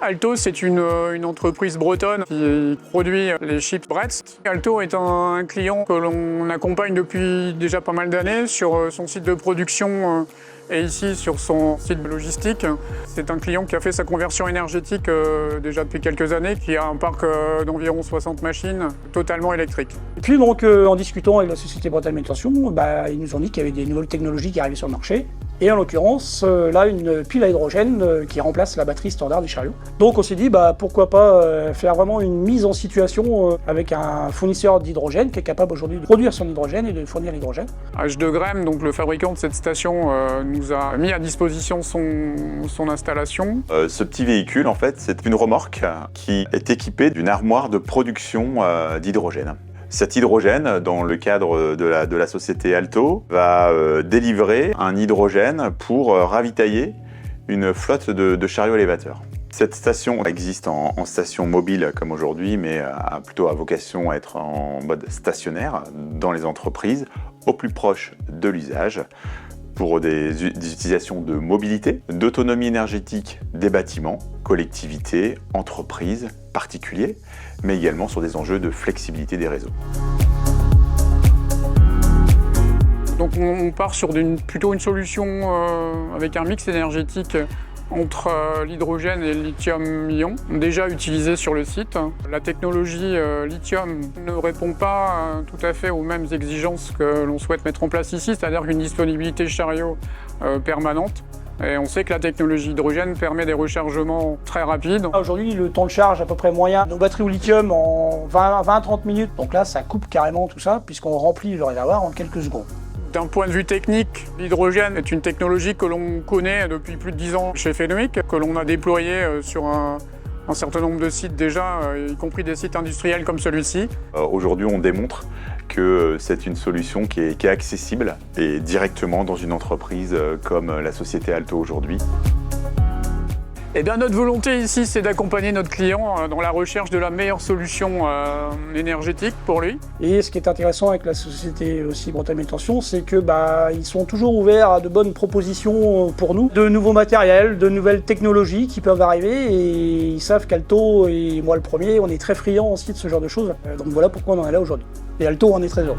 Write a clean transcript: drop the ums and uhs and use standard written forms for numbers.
Alto, c'est une entreprise bretonne qui produit les chips Bretz. Alto est un client que l'on accompagne depuis déjà pas mal d'années sur son site de production et ici sur son site logistique. C'est un client qui a fait sa conversion énergétique déjà depuis quelques années, qui a un parc d'environ 60 machines totalement électriques. Et puis donc en discutant avec la société Bretagne Manutention, ils nous ont dit qu'il y avait des nouvelles technologies qui arrivaient sur le marché. Et en l'occurrence, là, une pile à hydrogène qui remplace la batterie standard des chariots. Donc on s'est dit, pourquoi pas faire vraiment une mise en situation avec un fournisseur d'hydrogène qui est capable aujourd'hui de produire son hydrogène et de fournir l'hydrogène. H2Grem, donc le fabricant de cette station, nous a mis à disposition son installation. Ce petit véhicule, en fait, c'est une remorque qui est équipée d'une armoire de production d'hydrogène. Cet hydrogène, dans le cadre de la société Alto, va délivrer un hydrogène pour ravitailler une flotte de chariots élévateurs. Cette station existe en station mobile comme aujourd'hui, mais a plutôt vocation à être en mode stationnaire dans les entreprises, au plus proche de l'usage, pour des utilisations de mobilité, d'autonomie énergétique des bâtiments, collectivités, entreprises, particuliers, mais également sur des enjeux de flexibilité des réseaux. Donc on part sur plutôt une solution avec un mix énergétique entre l'hydrogène et le lithium-ion, déjà utilisé sur le site. La technologie lithium ne répond pas tout à fait aux mêmes exigences que l'on souhaite mettre en place ici, c'est-à-dire une disponibilité chariot permanente. Et on sait que la technologie hydrogène permet des rechargements très rapides. Aujourd'hui, le temps de charge à peu près moyen, nos batteries au lithium en 20-30 minutes. Donc là, ça coupe carrément tout ça, puisqu'on remplit le réservoir en quelques secondes. D'un point de vue technique, l'hydrogène est une technologie que l'on connaît depuis plus de 10 ans chez Fenwick, que l'on a déployée sur un certain nombre de sites déjà, y compris des sites industriels comme celui-ci. Aujourd'hui, on démontre que c'est une solution qui est accessible et directement dans une entreprise comme la société Alto aujourd'hui. Et bien, notre volonté ici, c'est d'accompagner notre client dans la recherche de la meilleure solution énergétique pour lui. Et ce qui est intéressant avec la société aussi Bretagne Manutention, c'est que ils sont toujours ouverts à de bonnes propositions pour nous, de nouveaux matériels, de nouvelles technologies qui peuvent arriver, et ils savent qu'Alto, et moi le premier, on est très friands aussi de ce genre de choses. Donc voilà pourquoi on en est là aujourd'hui. Et Alto en est très heureux.